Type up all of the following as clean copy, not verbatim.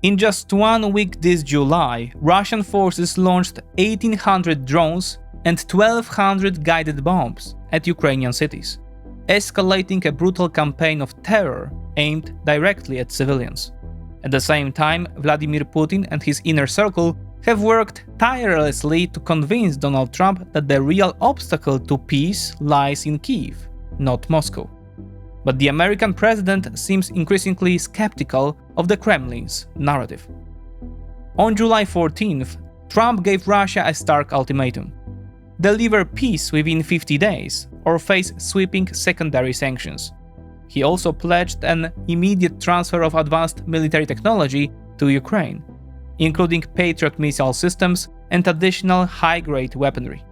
In just 1 week this July, Russian forces launched 1,800 drones and 1,200 guided bombs at Ukrainian cities, escalating a brutal campaign of terror aimed directly at civilians. At the same time, Vladimir Putin and his inner circle have worked tirelessly to convince Donald Trump that the real obstacle to peace lies in Kyiv, not Moscow. But the American president seems increasingly skeptical of the Kremlin's narrative. On July 14th, Trump gave Russia a stark ultimatum: deliver peace within 50 days or face sweeping secondary sanctions. He also pledged an immediate transfer of advanced military technology to Ukraine, including Patriot missile systems and additional high-grade weaponry.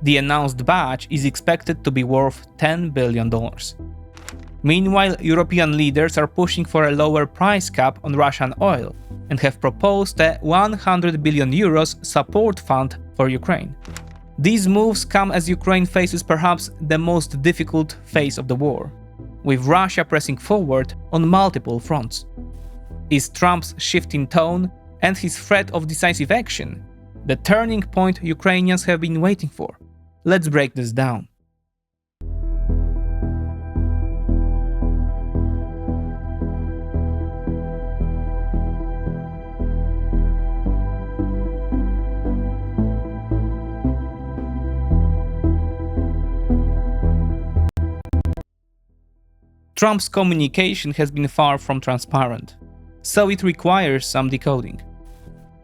The announced batch is expected to be worth $10 billion. Meanwhile, European leaders are pushing for a lower price cap on Russian oil and have proposed a €100 billion support fund for Ukraine. These moves come as Ukraine faces perhaps the most difficult phase of the war, with Russia pressing forward on multiple fronts. Is Trump's shift in tone and his threat of decisive action the turning point Ukrainians have been waiting for? Let's break this down. Trump's communication has been far from transparent, so it requires some decoding.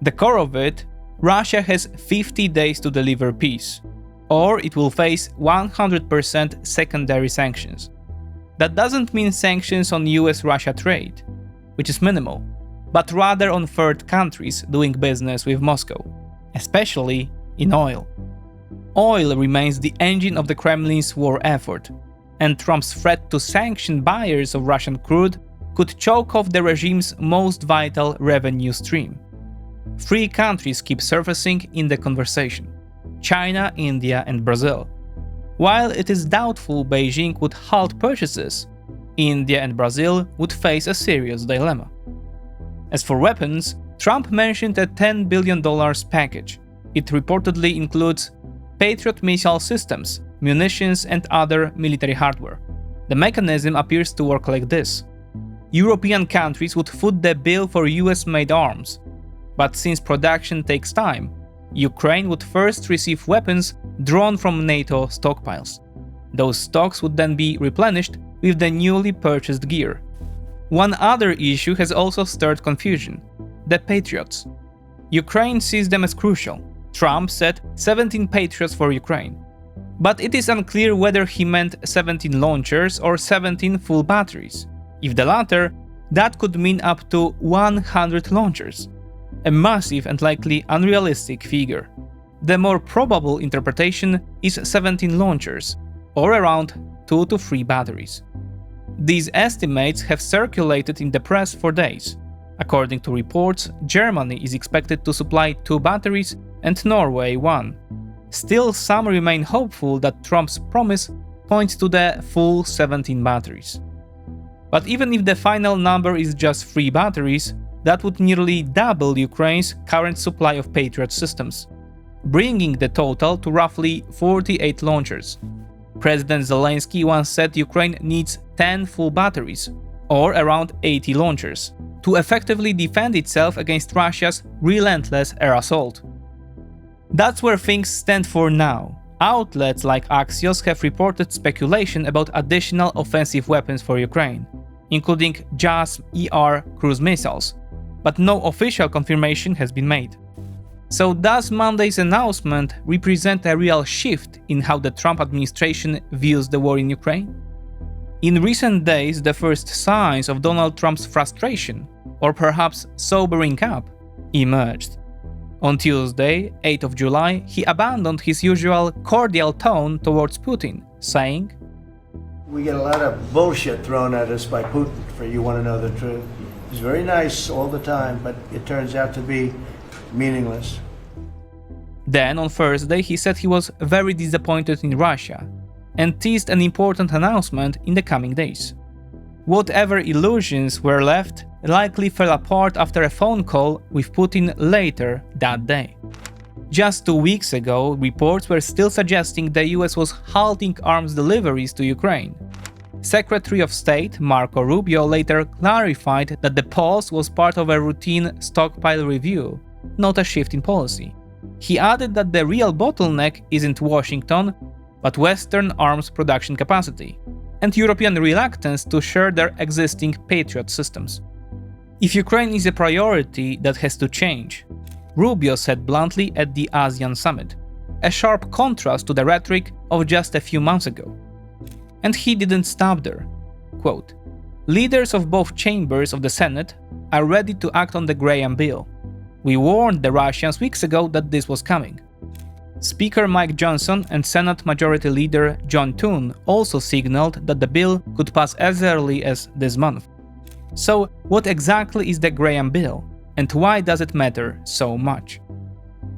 The core of it: Russia has 50 days to deliver peace, or it will face 100% secondary sanctions. That doesn't mean sanctions on US-Russia trade, which is minimal, but rather on third countries doing business with Moscow, especially in oil. Oil remains the engine of the Kremlin's war effort, and Trump's threat to sanction buyers of Russian crude could choke off the regime's most vital revenue stream. 3 countries keep surfacing in the conversation: China, India, and Brazil. While it is doubtful Beijing would halt purchases, India and Brazil would face a serious dilemma. As for weapons, Trump mentioned a $10 billion package. It reportedly includes Patriot missile systems, munitions, and other military hardware. The mechanism appears to work like this: European countries would foot the bill for US-made arms, but since production takes time, Ukraine would first receive weapons drawn from NATO stockpiles. Those stocks would then be replenished with the newly purchased gear. One other issue has also stirred confusion: the Patriots. Ukraine sees them as crucial. Trump said 17 Patriots for Ukraine, but it is unclear whether he meant 17 launchers or 17 full batteries. If the latter, that could mean up to 100 launchers, a massive and likely unrealistic figure. The more probable interpretation is 17 launchers, or around 2 to 3 batteries. These estimates have circulated in the press for days. According to reports, Germany is expected to supply 2 batteries and Norway 1. Still, some remain hopeful that Trump's promise points to the full 17 batteries. But even if the final number is just 3 batteries, that would nearly double Ukraine's current supply of Patriot systems, bringing the total to roughly 48 launchers. President Zelensky once said Ukraine needs 10 full batteries, or around 80 launchers, to effectively defend itself against Russia's relentless air assault. That's where things stand for now. Outlets like Axios have reported speculation about additional offensive weapons for Ukraine, including JASSM-ER cruise missiles, but no official confirmation has been made. So does Monday's announcement represent a real shift in how the Trump administration views the war in Ukraine? In recent days, the first signs of Donald Trump's frustration, or perhaps sobering up, emerged. On Tuesday, 8th of July, he abandoned his usual cordial tone towards Putin, saying, "We get a lot of bullshit thrown at us by Putin, for you want to know the truth. He's very nice all the time, but it turns out to be meaningless." Then on Thursday, he said he was very disappointed in Russia and teased an important announcement in the coming days. Whatever illusions were left, likely fell apart after a phone call with Putin later that day. Just 2 weeks ago, reports were still suggesting the US was halting arms deliveries to Ukraine. Secretary of State Marco Rubio later clarified that the pause was part of a routine stockpile review, not a shift in policy. He added that the real bottleneck isn't Washington, but Western arms production capacity, and European reluctance to share their existing Patriot systems. If Ukraine is a priority, that has to change, Rubio said bluntly at the ASEAN summit, a sharp contrast to the rhetoric of just a few months ago. And he didn't stop there. Quote, "Leaders of both chambers of the Senate are ready to act on the Graham bill. We warned the Russians weeks ago that this was coming." Speaker Mike Johnson and Senate Majority Leader John Thune also signaled that the bill could pass as early as this month. So, what exactly is the Graham bill, and why does it matter so much?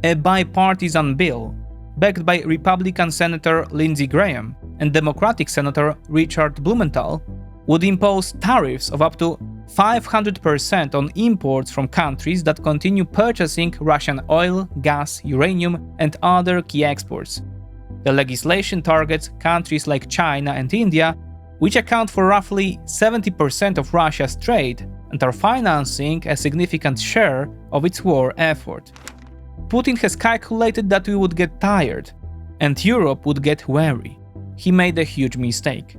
A bipartisan bill, backed by Republican Senator Lindsey Graham and Democratic Senator Richard Blumenthal, would impose tariffs of up to 500% on imports from countries that continue purchasing Russian oil, gas, uranium, and other key exports. The legislation targets countries like China and India, which account for roughly 70% of Russia's trade and are financing a significant share of its war effort. Putin has calculated that we would get tired, and Europe would get wary. He made a huge mistake.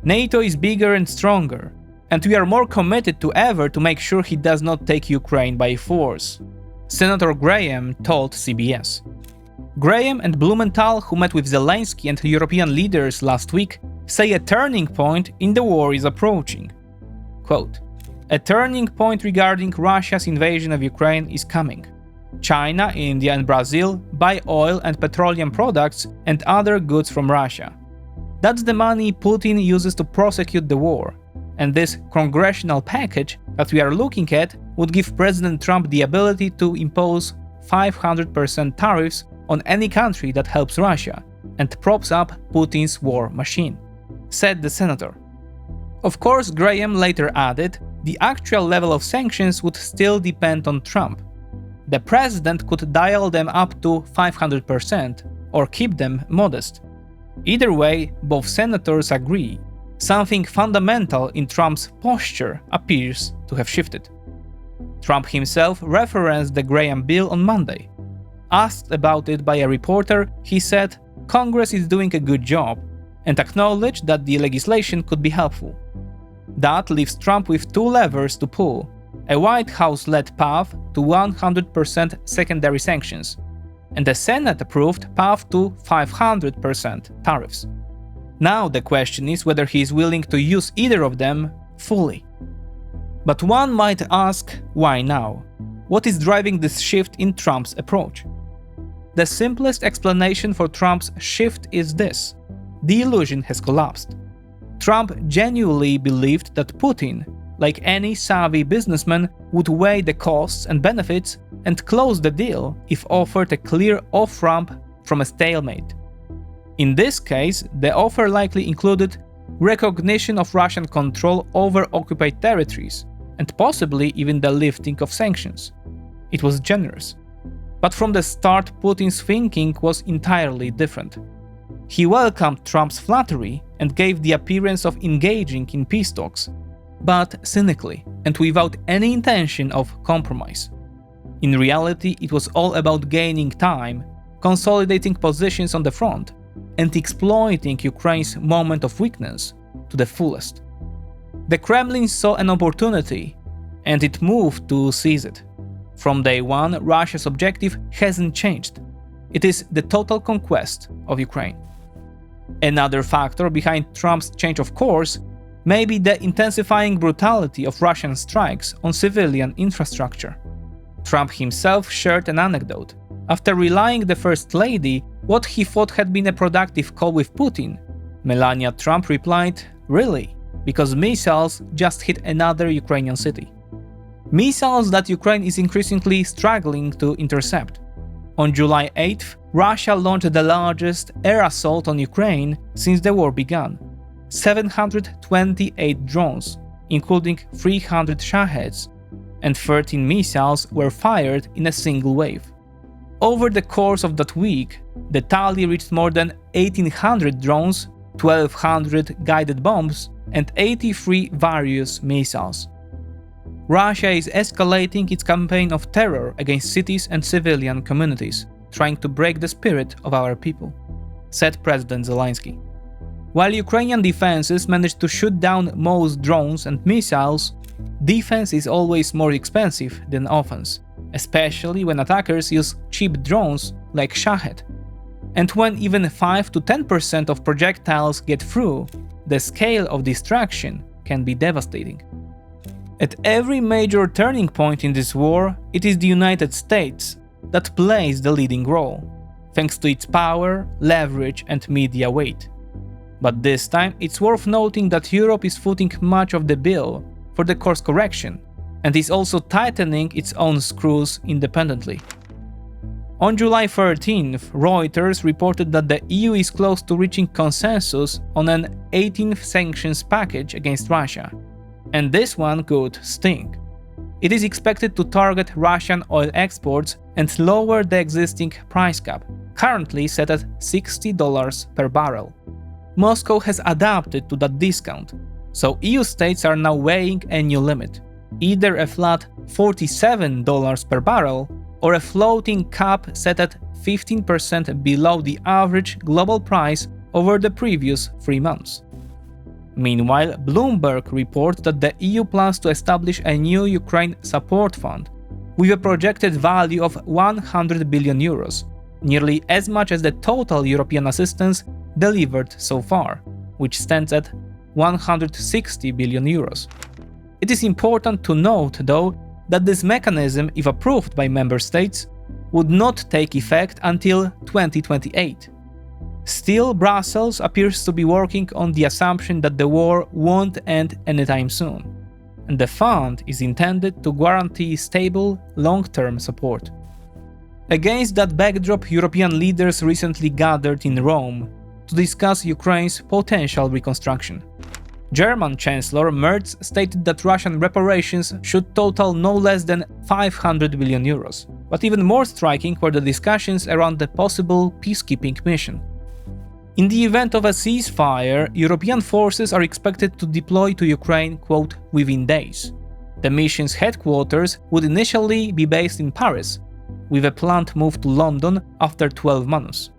NATO is bigger and stronger, and we are more committed than ever to make sure he does not take Ukraine by force, Senator Graham told CBS. Graham and Blumenthal, who met with Zelensky and European leaders last week, say a turning point in the war is approaching. Quote, "A turning point regarding Russia's invasion of Ukraine is coming. China, India, and Brazil buy oil and petroleum products and other goods from Russia. That's the money Putin uses to prosecute the war, and this congressional package that we are looking at would give President Trump the ability to impose 500% tariffs on any country that helps Russia and props up Putin's war machine," said the senator. Of course, Graham later added, the actual level of sanctions would still depend on Trump. The president could dial them up to 500% or keep them modest. Either way, both senators agree. Something fundamental in Trump's posture appears to have shifted. Trump himself referenced the Graham bill on Monday. Asked about it by a reporter, he said Congress is doing a good job and acknowledged that the legislation could be helpful. That leaves Trump with two levers to pull: a White House-led path to 100% secondary sanctions, and a Senate-approved path to 500% tariffs. Now the question is whether he is willing to use either of them fully. But one might ask, why now? What is driving this shift in Trump's approach? The simplest explanation for Trump's shift is this: the illusion has collapsed. Trump genuinely believed that Putin, like any savvy businessman, would weigh the costs and benefits and close the deal if offered a clear off-ramp from a stalemate. In this case, the offer likely included recognition of Russian control over occupied territories, and possibly even the lifting of sanctions. It was generous. But from the start, Putin's thinking was entirely different. He welcomed Trump's flattery and gave the appearance of engaging in peace talks, but cynically and without any intention of compromise. In reality, it was all about gaining time, consolidating positions on the front, and exploiting Ukraine's moment of weakness to the fullest. The Kremlin saw an opportunity, and it moved to seize it. From day one, Russia's objective hasn't changed. It is the total conquest of Ukraine. Another factor behind Trump's change of course may be the intensifying brutality of Russian strikes on civilian infrastructure. Trump himself shared an anecdote. After relaying the First Lady what he thought had been a productive call with Putin, Melania Trump replied, "Really? Because missiles just hit another Ukrainian city." Missiles that Ukraine is increasingly struggling to intercept. On July 8th, Russia launched the largest air assault on Ukraine since the war began. 728 drones, including 300 Shaheds, and 13 missiles were fired in a single wave. Over the course of that week, the tally reached more than 1,800 drones, 1,200 guided bombs, and 83 various missiles. Russia is escalating its campaign of terror against cities and civilian communities, trying to break the spirit of our people, said President Zelensky. While Ukrainian defenses managed to shoot down most drones and missiles, defense is always more expensive than offense, especially when attackers use cheap drones like Shahed. And when even 5 to 10% of projectiles get through, the scale of destruction can be devastating. At every major turning point in this war, it is the United States that plays the leading role, thanks to its power, leverage, and media weight. But this time, it's worth noting that Europe is footing much of the bill for the course correction, and is also tightening its own screws independently. On July 13th, Reuters reported that the EU is close to reaching consensus on an 18th sanctions package against Russia, and this one could sting. It is expected to target Russian oil exports and lower the existing price cap, currently set at $60 per barrel. Moscow has adapted to that discount, so EU states are now weighing a new limit, either a flat $47 per barrel or a floating cap set at 15% below the average global price over the previous 3 months. Meanwhile, Bloomberg reports that the EU plans to establish a new Ukraine support fund with a projected value of 100 billion euros, nearly as much as the total European assistance delivered so far, which stands at 160 billion euros. It is important to note, though, that this mechanism, if approved by member states, would not take effect until 2028. Still, Brussels appears to be working on the assumption that the war won't end anytime soon, and the fund is intended to guarantee stable, long-term support. Against that backdrop, European leaders recently gathered in Rome to discuss Ukraine's potential reconstruction. German Chancellor Merz stated that Russian reparations should total no less than 500 billion euros. But even more striking were the discussions around the possible peacekeeping mission. In the event of a ceasefire, European forces are expected to deploy to Ukraine, quote, within days. The mission's headquarters would initially be based in Paris, with a planned move to London after 12 months.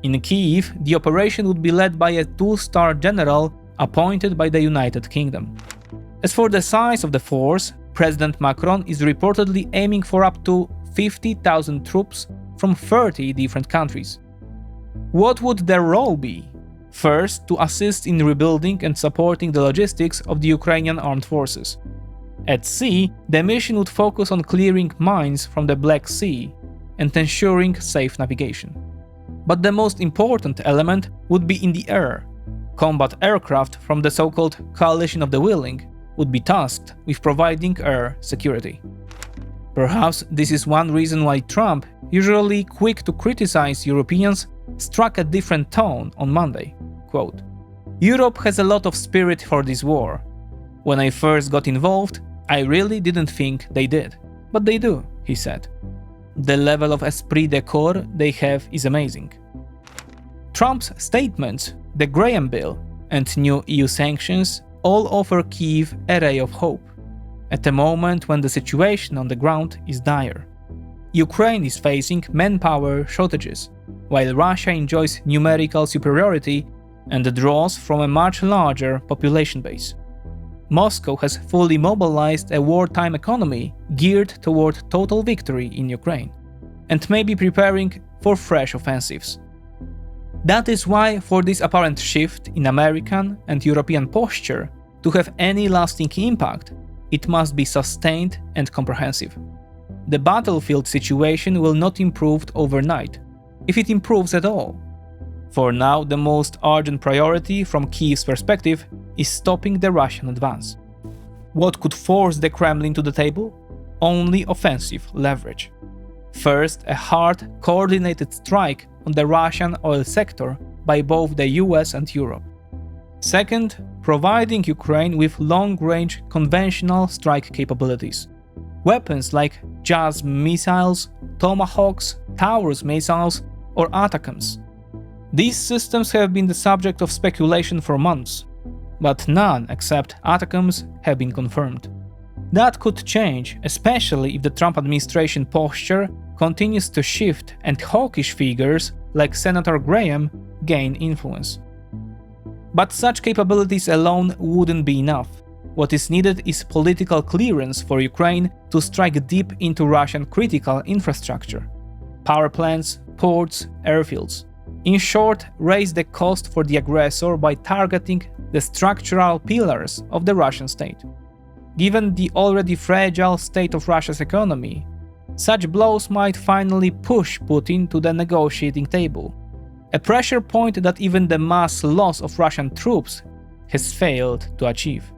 In Kyiv, the operation would be led by a 2-star general appointed by the United Kingdom. As for the size of the force, President Macron is reportedly aiming for up to 50,000 troops from 30 different countries. What would their role be? First, to assist in rebuilding and supporting the logistics of the Ukrainian armed forces. At sea, the mission would focus on clearing mines from the Black Sea and ensuring safe navigation. But the most important element would be in the air. Combat aircraft from the so-called Coalition of the Willing would be tasked with providing air security. Perhaps this is one reason why Trump, usually quick to criticize Europeans, struck a different tone on Monday. Quote, "Europe has a lot of spirit for this war. When I first got involved, I really didn't think they did. But they do," he said. The level of esprit de corps they have is amazing. Trump's statements, the Graham Bill, and new EU sanctions all offer Kyiv a ray of hope, at a moment when the situation on the ground is dire. Ukraine is facing manpower shortages, while Russia enjoys numerical superiority and draws from a much larger population base. Moscow has fully mobilized a wartime economy geared toward total victory in Ukraine, and may be preparing for fresh offensives. That is why, for this apparent shift in American and European posture to have any lasting impact, it must be sustained and comprehensive. The battlefield situation will not improve overnight, if it improves at all. For now, the most urgent priority from Kyiv's perspective is stopping the Russian advance. What could force the Kremlin to the table? Only offensive leverage. First, a hard, coordinated strike on the Russian oil sector by both the US and Europe. Second, providing Ukraine with long-range conventional strike capabilities. weapons like JASSM missiles, Tomahawks, Taurus missiles, or ATACMS. These systems have been the subject of speculation for months, but none except ATACMS have been confirmed. That could change, especially if the Trump administration posture continues to shift and hawkish figures like Senator Graham gain influence. But such capabilities alone wouldn't be enough. What is needed is political clearance for Ukraine to strike deep into Russian critical infrastructure: power plants, ports, airfields. In short, raise the cost for the aggressor by targeting the structural pillars of the Russian state. Given the already fragile state of Russia's economy, such blows might finally push Putin to the negotiating table, a pressure point that even the mass loss of Russian troops has failed to achieve.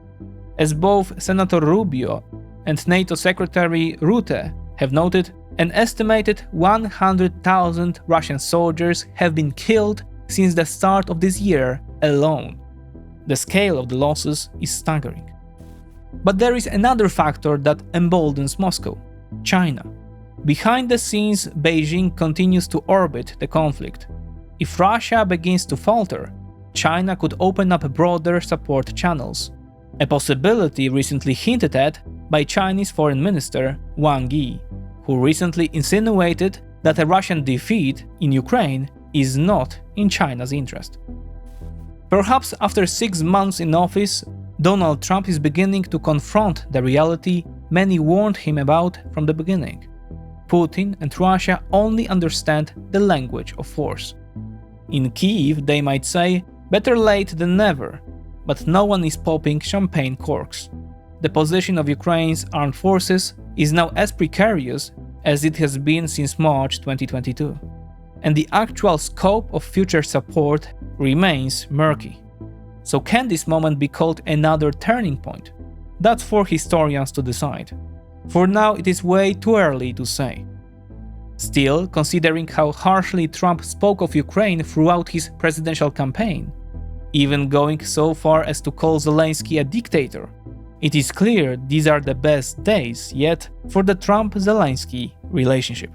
As both Senator Rubio and NATO Secretary Rutte have noted, an estimated 100,000 Russian soldiers have been killed since the start of this year alone. The scale of the losses is staggering. But there is another factor that emboldens Moscow: China. Behind the scenes, Beijing continues to orbit the conflict. If Russia begins to falter, China could open up broader support channels, a possibility recently hinted at by Chinese Foreign Minister Wang Yi, who recently insinuated that a Russian defeat in Ukraine is not in China's interest. Perhaps after 6 months in office, Donald Trump is beginning to confront the reality many warned him about from the beginning. Putin and Russia only understand the language of force. In Kyiv, they might say, better late than never, but no one is popping champagne corks. The position of Ukraine's armed forces is now as precarious as it has been since March 2022, and the actual scope of future support remains murky. So can this moment be called another turning point? That's for historians to decide. For now, it is way too early to say. Still, considering how harshly Trump spoke of Ukraine throughout his presidential campaign, even going so far as to call Zelensky a dictator, it is clear these are the best days yet for the Trump-Zelensky relationship.